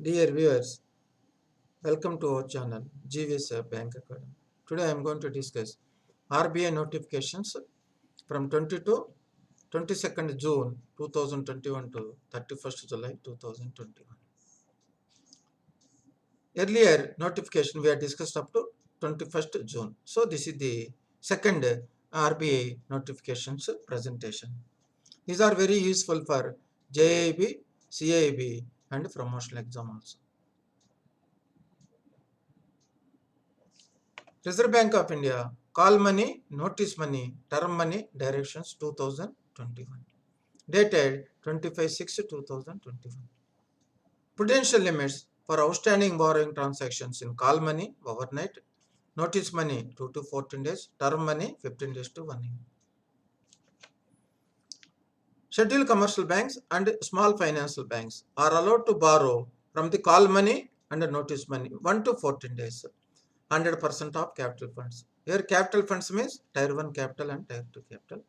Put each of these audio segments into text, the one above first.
Dear viewers, welcome to our channel GVS Bank Academy. Today I am going to discuss RBI notifications from 22nd June 2021 to 31st July 2021. Earlier notification we had discussed up to 21st June. So this is the second RBI notifications presentation. These are very useful for JIB, CIB and promotional exam also. Reserve Bank of India, call money, notice money, term money, directions 2021. Dated 25/6/2021. Prudential limits for outstanding borrowing transactions in call money, overnight, notice money 2 to 14 days, term money 15 days to 1 year. Scheduled commercial banks and small financial banks are allowed to borrow from the call money and notice money 1 to 14 days. 100% of capital funds. Here capital funds means tier 1 capital and tier 2 capital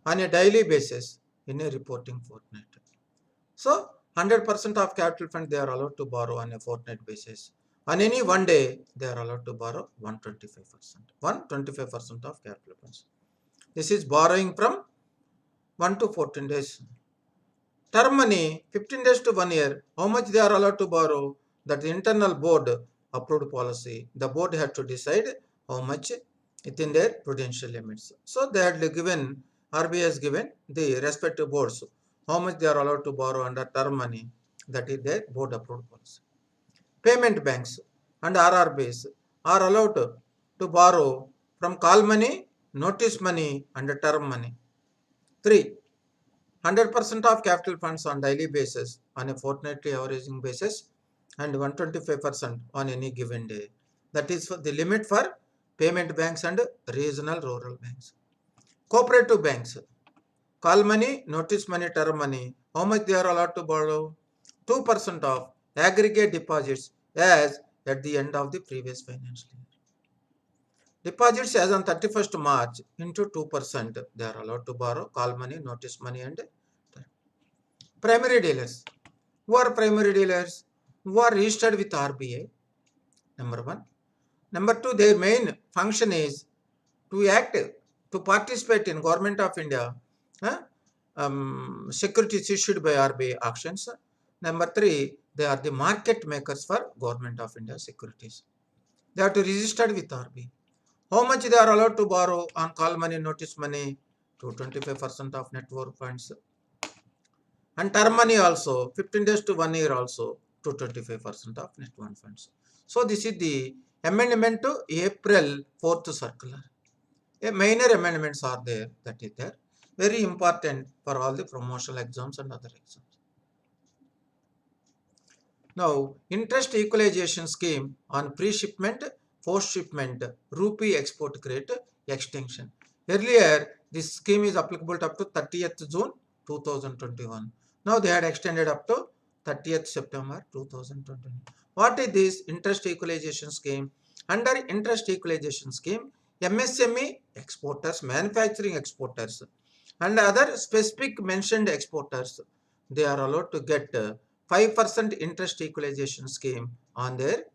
on a daily basis in a reporting fortnight. So 100% of capital fund they are allowed to borrow on a fortnight basis. On any one day they are allowed to borrow 125%. 125% of capital funds. This is borrowing from 1 to 14 days. Term money 15 days to 1 year. How much they are allowed to borrow? That the internal board approved policy. The board had to decide how much within their prudential limits. So they had given, RBI has given the respective boards how much they are allowed to borrow under term money. That is their board approved policy. Payment banks and RRBs are allowed to borrow from call money, notice money and term money. 3. 100% of capital funds on daily basis on a fortnightly averaging basis and 125% on any given day. That is the limit for payment banks and regional rural banks. Cooperative banks, call money, notice money, term money, how much they are allowed to borrow? 2% of aggregate deposits as at the end of the previous financial year. Deposits as on 31st March into 2% they are allowed to borrow, call money, notice money and primary dealers. Who are primary dealers? Who are registered with RBI, number 1. Number 2, their main function is to act, to participate in Government of India securities issued by RBI auctions. Number 3, they are the market makers for Government of India securities. They are to register with RBI. How much they are allowed to borrow on call money, notice money? To 25% of net worth funds. And term money also 15 days to 1 year also to 25% of net worth funds. So this is the amendment to April 4th circular. Minor amendments are there, that is there. Very important for all the promotional exams and other exams. Now, interest equalization scheme on pre-shipment, post-shipment, rupee export credit extension. Earlier, this scheme is applicable up to 30th June 2021. Now they had extended up to 30th September 2021. What is this interest equalization scheme? Under interest equalization scheme, MSME exporters, manufacturing exporters, and other specific mentioned exporters, they are allowed to get 5% interest equalization scheme on their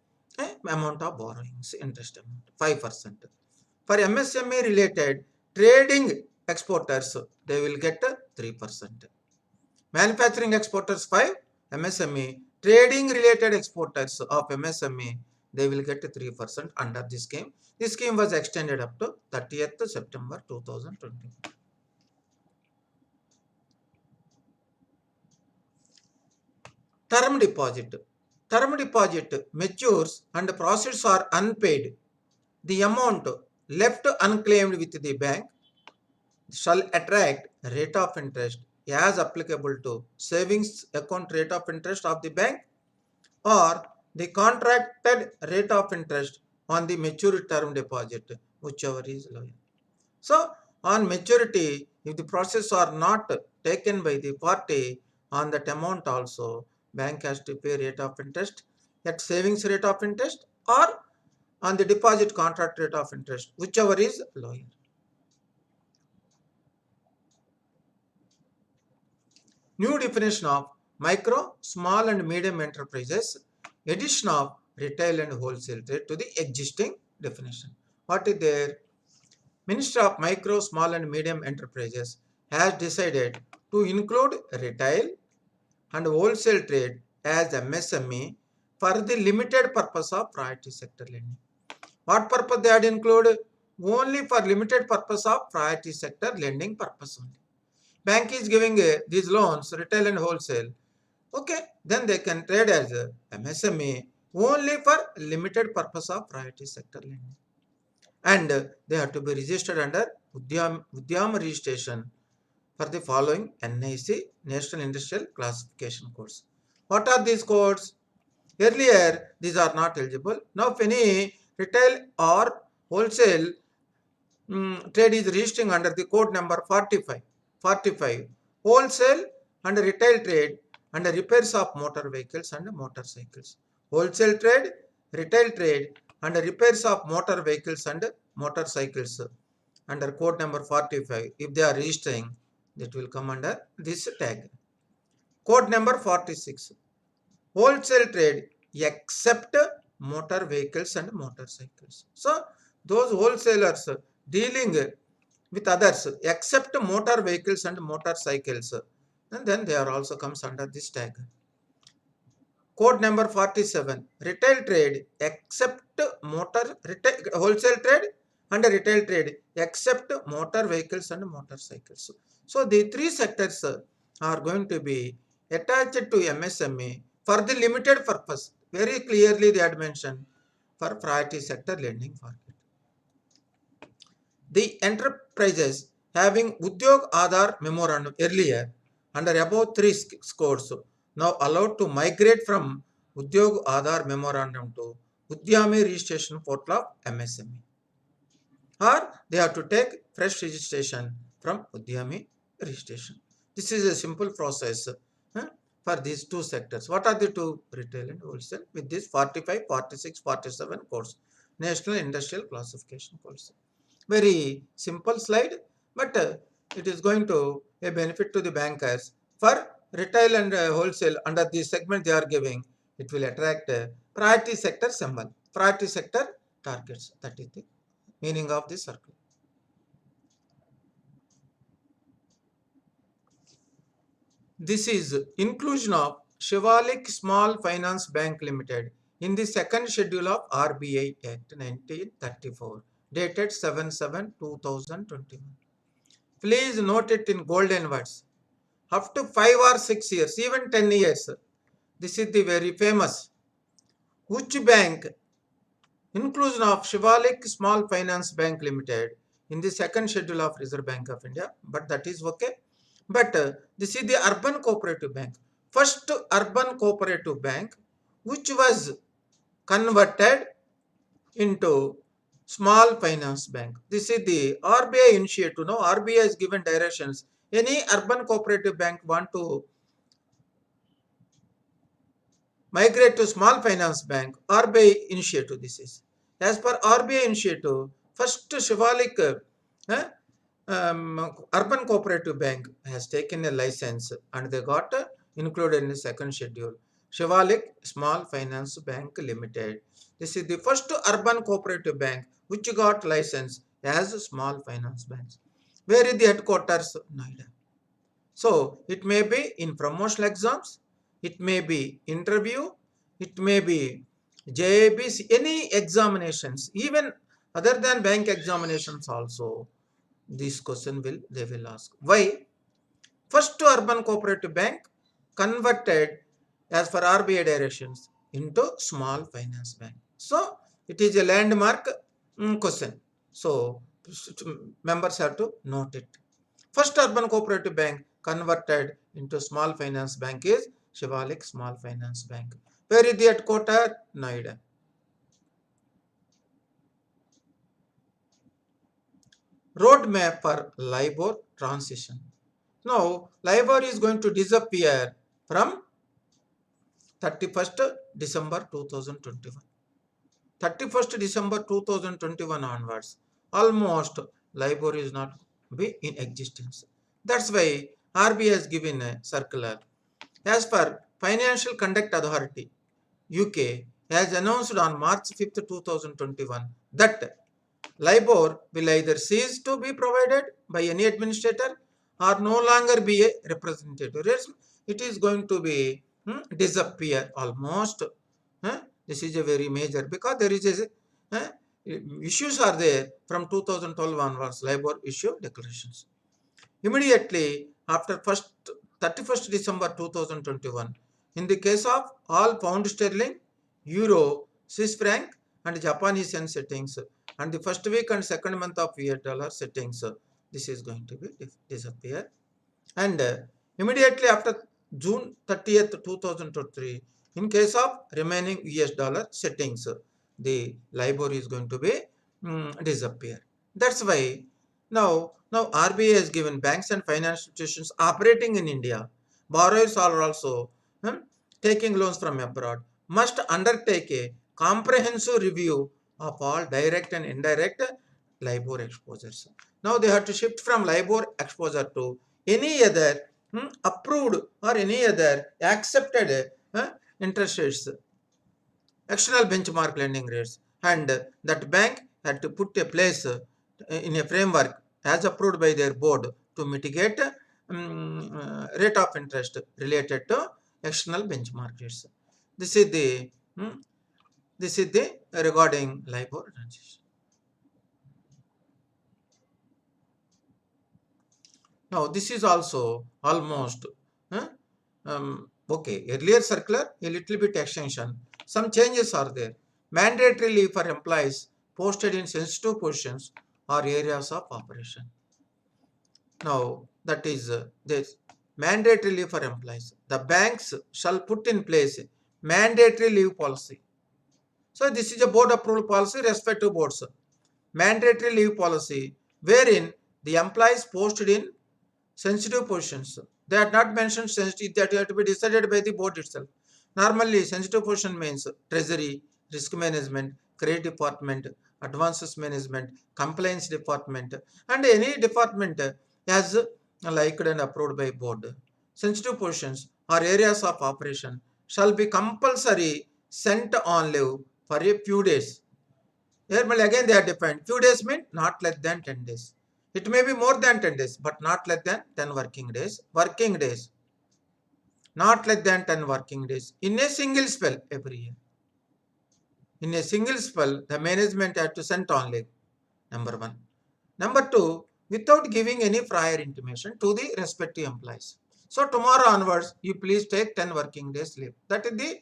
amount of borrowings, interest amount, 5%. For MSME related trading exporters, they will get 3%. Manufacturing exporters 5, MSME, trading related exporters of MSME, they will get 3% under this scheme. This scheme was extended up to 30th September 2020. Term deposit. Term deposit matures and proceeds are unpaid. The amount left unclaimed with the bank shall attract rate of interest as applicable to savings account rate of interest of the bank or the contracted rate of interest on the maturity term deposit, whichever is lower. So on maturity, if the process are not taken by the party on that amount also, bank has to pay rate of interest at savings rate of interest or on the deposit contract rate of interest, whichever is lower. New definition of micro, small and medium enterprises, addition of retail and wholesale trade to the existing definition. What is there? Minister of Micro, Small and Medium Enterprises has decided to include retail and wholesale trade as MSME for the limited purpose of priority sector lending. What purpose they had included? Only for limited purpose of priority sector lending purpose only. Bank is giving these loans, retail and wholesale. Okay, then they can trade as MSME only for limited purpose of priority sector lending. And they have to be registered under Udyam registration for the following NIC, National Industrial Classification codes. What are these codes? Earlier, these are not eligible. Now, if any retail or wholesale trade is registering under the code number 45, wholesale and retail trade and repairs of motor vehicles and motorcycles. Wholesale trade, retail trade and repairs of motor vehicles and motorcycles under code number 45. If they are registering, that will come under this tag. Code number 46. Wholesale trade except motor vehicles and motorcycles. So, those wholesalers dealing with others except motor vehicles and motorcycles, and then they are also comes under this tag. Code number 47. Retail trade except wholesale trade and retail trade except motor vehicles and motorcycles. So, the three sectors are going to be attached to MSME for the limited purpose. Very clearly they had mentioned for priority sector lending market. The enterprises having Udyog Aadhaar memorandum earlier under above three scores now allowed to migrate from Udyog Aadhaar memorandum to Udyami registration portal of MSME. Or they have to take fresh registration from Udyami registration. This is a simple process for these two sectors. What are the two? Retail and wholesale with this 45, 46, 47 codes. National Industrial Classification codes. Very simple slide, but it is going to a benefit to the bankers. For retail and wholesale under this segment they are giving, it will attract priority sector symbol, priority sector targets. That is the meaning of this circle. This is inclusion of Shivalik Small Finance Bank Limited in the second schedule of RBI Act 1934 dated 7/7/2021. Please note it in golden words. Up to 5 or 6 years, even 10 years, this is the very famous. Which bank? Inclusion of Shivalik Small Finance Bank Limited in the second schedule of Reserve Bank of India, but that is okay. But this is the Urban Cooperative Bank. First Urban Cooperative Bank, which was converted into Small Finance Bank. This is the RBI initiative. Now RBI has given directions. Any Urban Cooperative Bank want to migrate to Small Finance Bank, RBI initiative this is. As per RBI initiative, first Shivalik Urban Cooperative Bank has taken a license and they got included in the second schedule. Shivalik Small Finance Bank Limited. This is the first urban cooperative bank which got license as a small finance bank. Where is the headquarters? Noida. So it may be in promotional exams, it may be interview, it may be JABs, any examinations, even other than bank examinations also. This question they will ask. Why? First urban cooperative bank converted as per RBI directions into small finance bank. So it is a landmark question. So members have to note it. First urban cooperative bank converted into small finance bank is Shivalik Small Finance Bank. Where is the headquarters? Noida. Roadmap for LIBOR transition. Now, LIBOR is going to disappear from 31st December 2021. 31st December 2021 onwards, almost LIBOR is not be in existence. That's why RBI has given a circular. As per Financial Conduct Authority, UK, has announced on March 5th, 2021 that LIBOR will either cease to be provided by any administrator or no longer be a representative. It is going to be disappear almost. This is a very major, because there is issues are there from 2012 onwards, LIBOR issue declarations. Immediately after 31st December 2021, in the case of all pound sterling, euro, Swiss franc and Japanese yen settings, and the first week and second month of US dollar settings, this is going to be disappear. And immediately after June 30th, 2023, in case of remaining US dollar settings, the LIBOR is going to be disappear. That's why now RBI has given banks and financial institutions operating in India, borrowers are also taking loans from abroad, must undertake a comprehensive review of all direct and indirect LIBOR exposures. Now they have to shift from LIBOR exposure to any other approved or any other accepted interest rates, external benchmark lending rates, and that bank had to put a place in a framework as approved by their board to mitigate rate of interest related to external benchmark rates. This is the regarding LIBOR transition. Now this is also almost okay. Earlier circular, a little bit extension. Some changes are there. Mandatory leave for employees posted in sensitive positions or areas of operation. Now that is this mandatory leave for employees. The banks shall put in place mandatory leave policy. So this is a board approval policy, respective boards. Mandatory leave policy wherein the employees posted in sensitive positions. They are not mentioned sensitive, that have to be decided by the board itself. Normally, sensitive position means treasury, risk management, credit department, advances management, compliance department, and any department as liked and approved by board. Sensitive positions or areas of operation shall be compulsory sent on leave for a few days. Here again they are defined. Few days mean not less than 10 days. It may be more than 10 days, but not less than 10 working days. Working days. Not less than 10 working days. In a single spell every year. In a single spell, the management had to send on leave. Number one. Number two, without giving any prior intimation to the respective employees. So tomorrow onwards, you please take 10 working days leave. That is the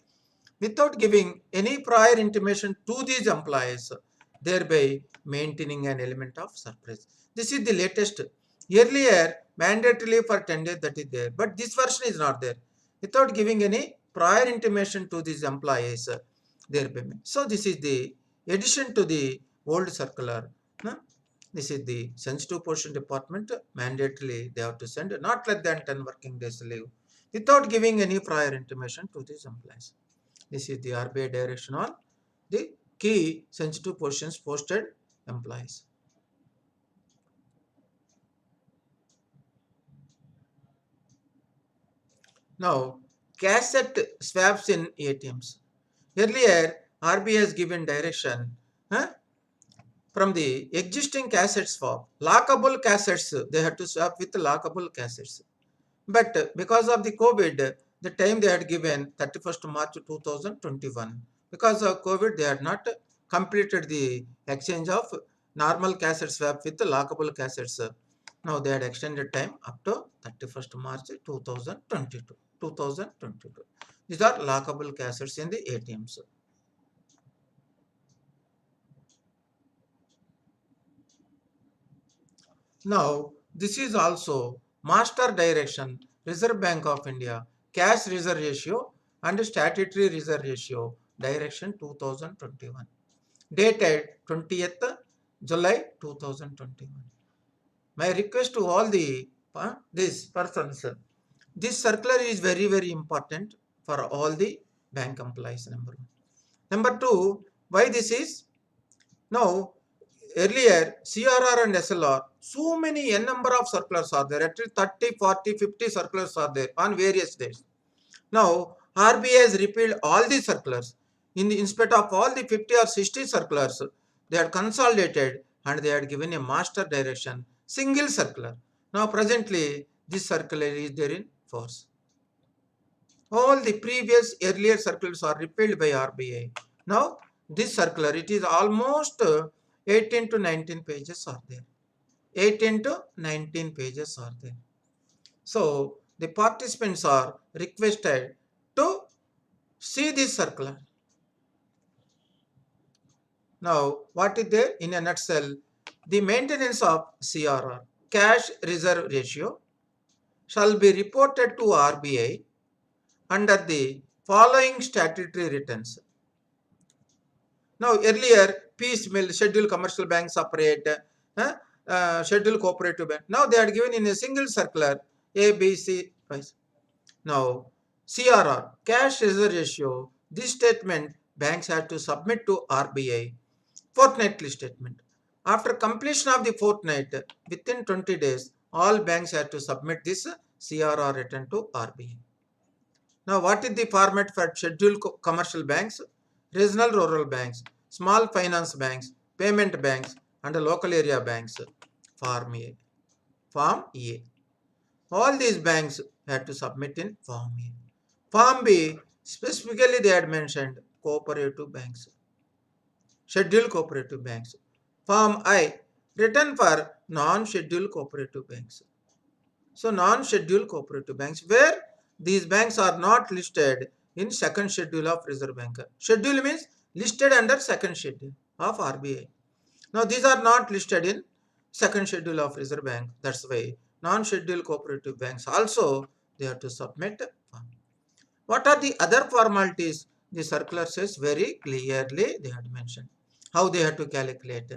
without giving any prior intimation to these employees, thereby maintaining an element of surprise. This is the latest. Earlier, mandatory leave for 10 days, that is there, but this version is not there. Without giving any prior intimation to these employees, thereby. So this is the addition to the old circular. This is the sensitive portion department. Mandatorily, they have to send not less than 10 working days leave without giving any prior intimation to these employees. This is the RBI direction on the key sensitive positions posted employees. Now, cassette swaps in ATMs. Earlier, RBI has given direction from the existing cassette swap. Lockable cassettes, they had to swap with lockable cassettes. But because of the COVID, the time they had given 31st March 2021. Because of COVID, they had not completed the exchange of normal cassette swap with the lockable cassettes. Now they had extended time up to 31st March 2022. 2022. These are lockable cassettes in the ATMs. Now, this is also Master Direction, Reserve Bank of India, Cash Reserve Ratio and Statutory Reserve Ratio, Direction 2021, dated 20th July 2021. My request to all these persons, this circular is very, very important for all the bank employees, number one. Number two, why this is? Now, earlier CRR and SLR, so many n number of circulars are there, at least 30, 40, 50 circulars are there on various days. Now, RBI has repealed all the circulars. Instead of all the 50 or 60 circulars, they had consolidated and they had given a master direction, single circular. Now, presently, this circular is there in force. All the previous earlier circulars are repealed by RBI. Now, this circular, it is almost 18 to 19 pages are there. 18 to 19 pages are there. So, the participants are requested to see this circular. Now, what is there in a nutshell? The maintenance of CRR, cash reserve ratio, shall be reported to RBI under the following statutory returns. Now, earlier, piecemeal scheduled commercial banks operate, scheduled cooperative bank. Now, they are given in a single circular A, B, C. Now, CRR, cash reserve ratio, this statement banks have to submit to RBI fortnightly statement. After completion of the fortnight, within 20 days, all banks have to submit this CRR return to RBI. Now, what is the format for scheduled commercial banks, regional rural banks, small finance banks, payment banks, and local area banks? Form A. Form A. All these banks had to submit in Form A. Form B, specifically they had mentioned cooperative banks, scheduled cooperative banks. Form I, written for non-scheduled cooperative banks. So non-scheduled cooperative banks, where these banks are not listed in second schedule of Reserve Bank. Schedule means listed under second schedule of RBI. Now these are not listed in second schedule of Reserve Bank. That's why non-scheduled cooperative banks also they have to submit form. What are the other formalities? The circular says very clearly they had mentioned how they have to calculate,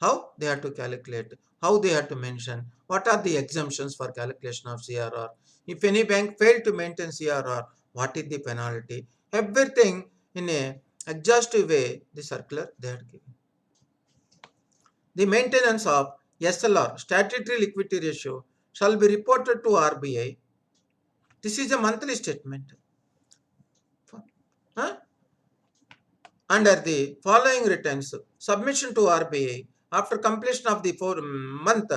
how they have to calculate, how they have to mention, what are the exemptions for calculation of CRR. If any bank failed to maintain CRR, what is the penalty? Everything in a exhaustive way, the circular they had given. The maintenance of SLR, statutory liquidity ratio, shall be reported to RBI. This is a monthly statement. Huh? Under the following returns, submission to RBI after completion of the month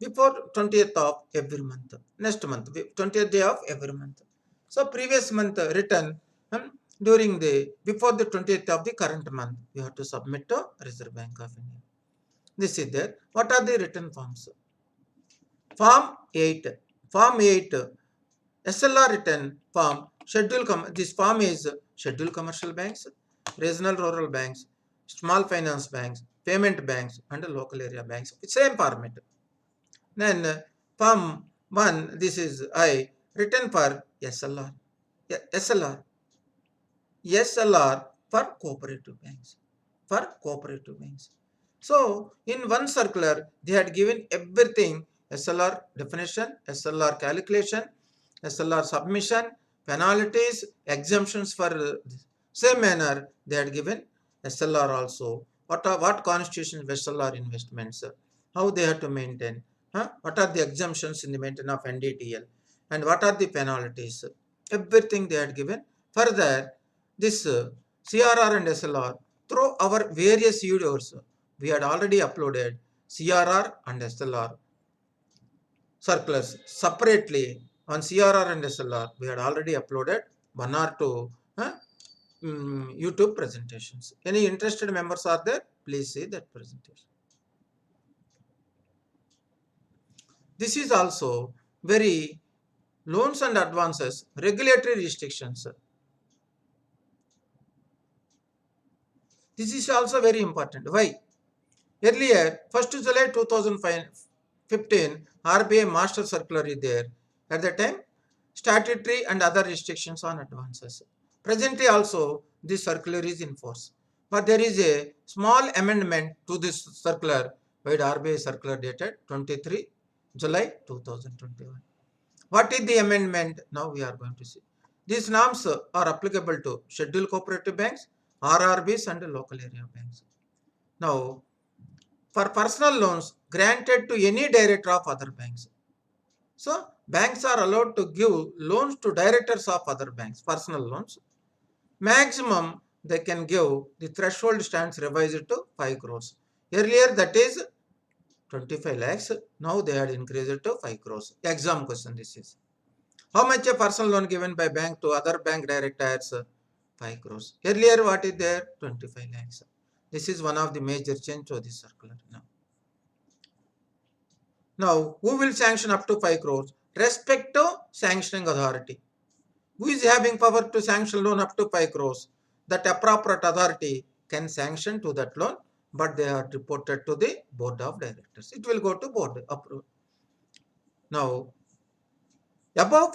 before 20th of every month. Next month, 20th day of every month. So previous month return during the before the 20th of the current month, you have to submit to Reserve Bank of India. This is there. What are the written forms? Form 8. Form 8. SLR return form. This form is scheduled commercial banks, regional rural banks, small finance banks, payment banks, and local area banks. Same format. Then form 1, this is I, written for SLR. SLR. SLR for cooperative banks. For cooperative banks. So, in one circular, they had given everything SLR definition, SLR calculation, SLR submission, penalties, exemptions for same manner they had given SLR also. What constitution SLR investments, how they have to maintain, what are the exemptions in the maintenance of NDTL, and what are the penalties. Everything they had given. Further, this CRR and SLR through our various videos, we had already uploaded CRR and SLR circulars separately. On CRR and SLR, we had already uploaded one or two YouTube presentations. Any interested members are there? Please see that presentation. This is also very loans and advances, regulatory restrictions. This is also very important. Why? Earlier, 1st July 2015, RBI Master Circular is there. At that time, statutory and other restrictions on advances. Presently also, this circular is in force. But there is a small amendment to this circular by the RBI circular dated 23 July 2021. What is the amendment? Now we are going to see. These norms are applicable to scheduled cooperative banks, RRBs, and local area banks. Now, for personal loans granted to any director of other banks. So, banks are allowed to give loans to directors of other banks, personal loans. Maximum they can give, the threshold stands revised to 5 crores. Earlier that is 25 lakhs. Now they had increased it to 5 crores. Exam question this is. How much a personal loan given by bank to other bank directors? 5 crores. Earlier what is there? 25 lakhs. This is one of the major change to this circular now. Now, who will sanction up to 5 crores? Respect to sanctioning authority. Who is having power to sanction loan up to 5 crores? That appropriate authority can sanction to that loan, but they are reported to the board of directors. It will go to board approval. Now, above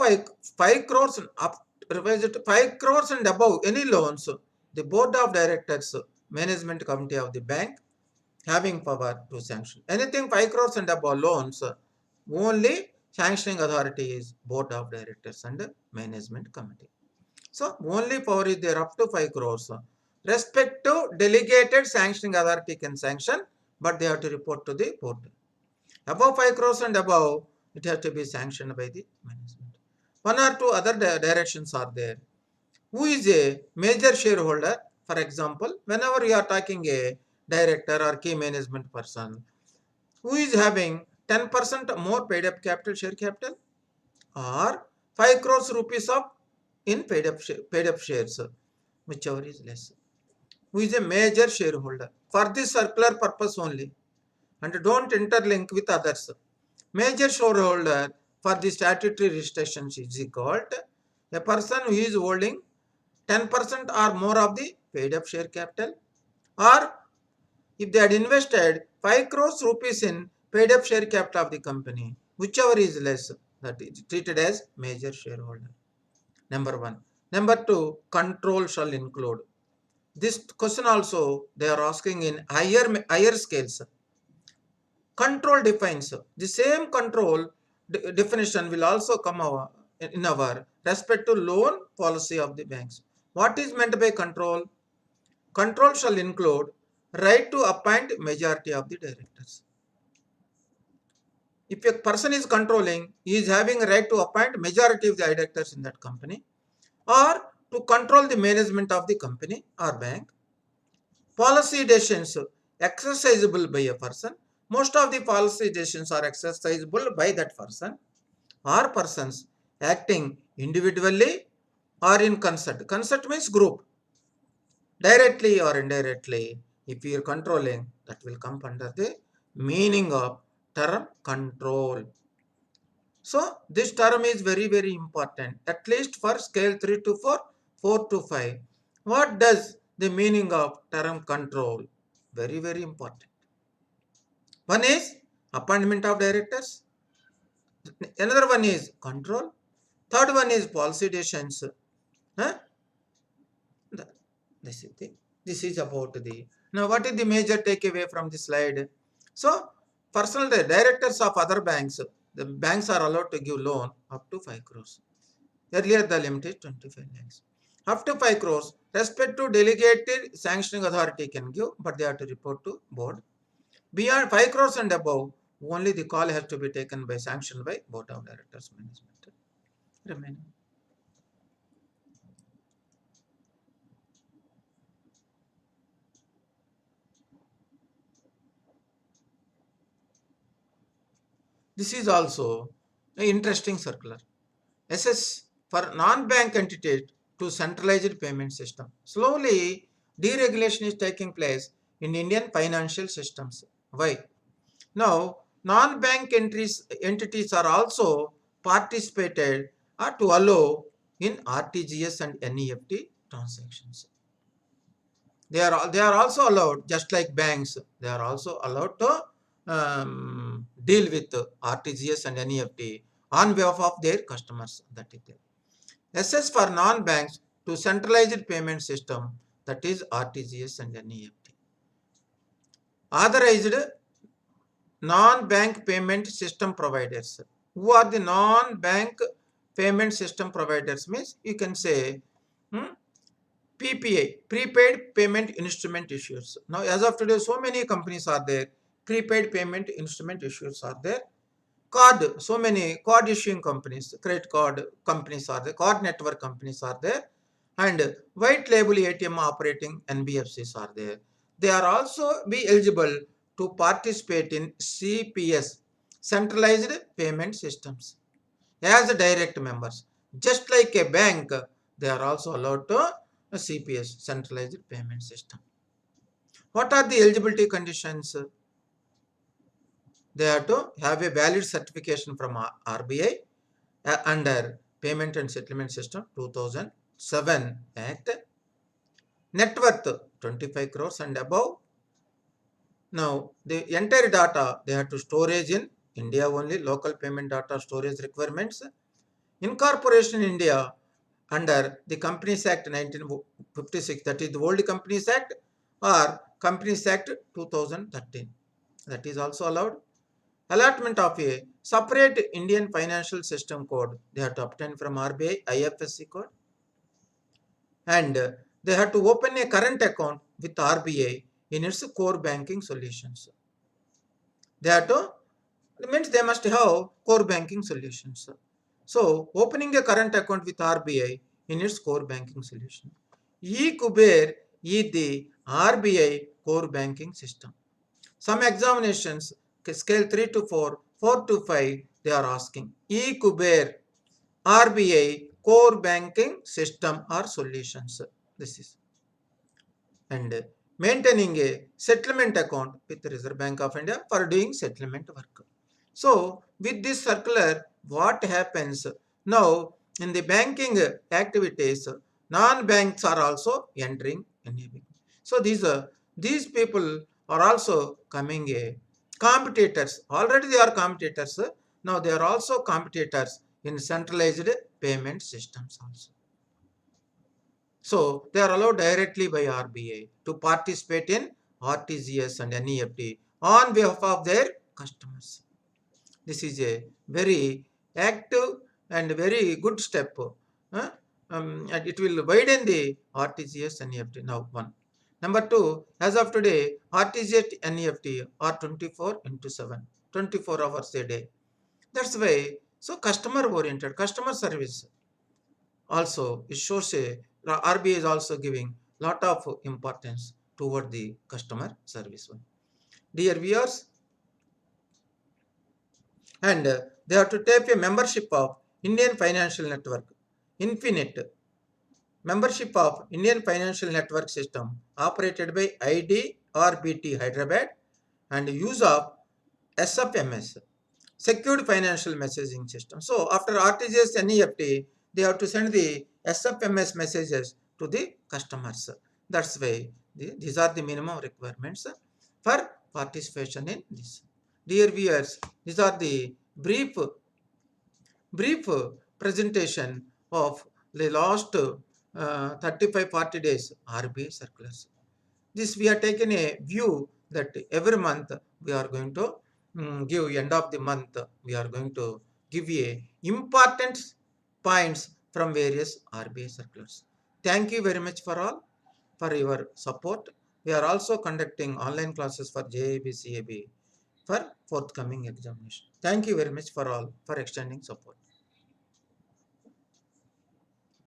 5 crores and up revised 5 crores and above any loans, the board of directors, management committee of the bank having power to sanction. Anything 5 crores and above loans, only sanctioning authority is board of directors and management committee. So only power is there up to 5 crores. Respect to delegated sanctioning authority can sanction, but they have to report to the board. Above 5 crores and above, it has to be sanctioned by the management. One or two other directions are there. Who is a major shareholder? For example, whenever you are talking a director or key management person, who is having 10% more paid up capital, share capital, or 5 crores rupees of in paid up shares, whichever is less. Who is a major shareholder for this circular purpose only, and don't interlink with others. Major shareholder for the statutory restrictions is called a person who is holding 10% or more of the paid up share capital, or if they had invested 5 crores rupees in paid up share capital of the company, whichever is less, that is treated as major shareholder. Number one. Number two, control shall include. This question also they are asking in higher scales. Control defines. The same control definition will also come in our respect to loan policy of the banks. What is meant by control? Control shall include right to appoint majority of the directors. If a person is controlling, he is having a right to appoint majority of the directors in that company, or to control the management of the company or bank. Policy decisions exercisable by a person. Most of the policy decisions are exercisable by that person or persons acting individually or in concert. Concert means group. Directly or indirectly, if you are controlling, that will come under the meaning of term control. So this term is very, very important, at least for scale 3 to 4, 4 to 5. What does the meaning of term control? Very, very important. One is appointment of directors. Another one is control. Third one is policy decisions. Huh? This is about the. Now, what is the major takeaway from this slide? So, personal directors of other banks, the banks are allowed to give loan up to 5 crores. Earlier, the limit is 25 lakhs. Up to 5 crores, respect to delegated sanctioning authority can give, but they have to report to board. Beyond 5 crores and above, only the call has to be taken by sanction by board of directors management. Remaining. This is also an interesting circular. SS for non-bank entities to centralized payment system. Slowly, deregulation is taking place in Indian financial systems. Why? Now, non-bank entities are also participated to allow in RTGS and NEFT transactions. They are also allowed, just like banks, they are also allowed to deal with RTGS and NEFT on behalf of their customers. That is there. SS for non-banks to centralized payment system, that is RTGS and NEFT. Authorized non-bank payment system providers. Who are the non-bank payment system providers? Means you can say PPI, prepaid payment instrument issuers. Now, as of today, so many companies are there. Prepaid payment instrument issuers are there. Card, so many card issuing companies, credit card companies are there, card network companies are there, and white label ATM operating NBFCs are there. They are also be eligible to participate in CPS, centralized payment systems, as direct members. Just like a bank, they are also allowed to CPS, centralized payment system. What are the eligibility conditions? They have to have a valid certification from RBI under Payment and Settlement System 2007 Act. Net worth 25 crores and above. Now, the entire data they have to storage in India only, local payment data storage requirements. Incorporation in India under the Companies Act 1956, that is the old Companies Act, or Companies Act 2013. That is also allowed. Allotment of a separate Indian financial system code they have to obtain from RBI IFSC code, and they have to open a current account with RBI in its core banking solutions. They have to, means they must have core banking solutions. So opening a current account with RBI in its core banking solution. E-Kuber is the RBI core banking system. Some examinations, scale 3 to 4, 4 to 5, they are asking E-Kuber, RBI core banking system or solutions. This is. And maintaining a settlement account with the Reserve Bank of India for doing settlement work. So with this circular, what happens now in the banking activities, non-banks are also entering in it. So these people are also coming a competitors. Already they are competitors. Now they are also competitors in centralized payment systems also. So they are allowed directly by RBI to participate in RTGS and NEFT on behalf of their customers. This is a very active and very good step. And it will widen the RTGS NEFT now one. Number two, as of today, RTGS NEFT are 24 into 7, 24 hours a day. That's why, so customer oriented, customer service also it shows a RBI is also giving lot of importance toward the customer service one. Dear viewers, and they have to take a membership of Indian Financial Network, Infinite, membership of Indian Financial Network System operated by ID or BT Hyderabad, and use of SFMS, Secured Financial Messaging System. So after RTGS NEFT, they have to send the SFMS messages to the customers. That's why these are the minimum requirements for participation in this. Dear viewers, these are the brief presentation of the last 35-40 days RBI circulars. This we are taken a view that every month we are going to give end of the month we are going to give a important points from various RBI circulars. Thank you very much for all for your support. We are also conducting online classes for JAB, CAB for forthcoming examination. Thank you very much for all for extending support.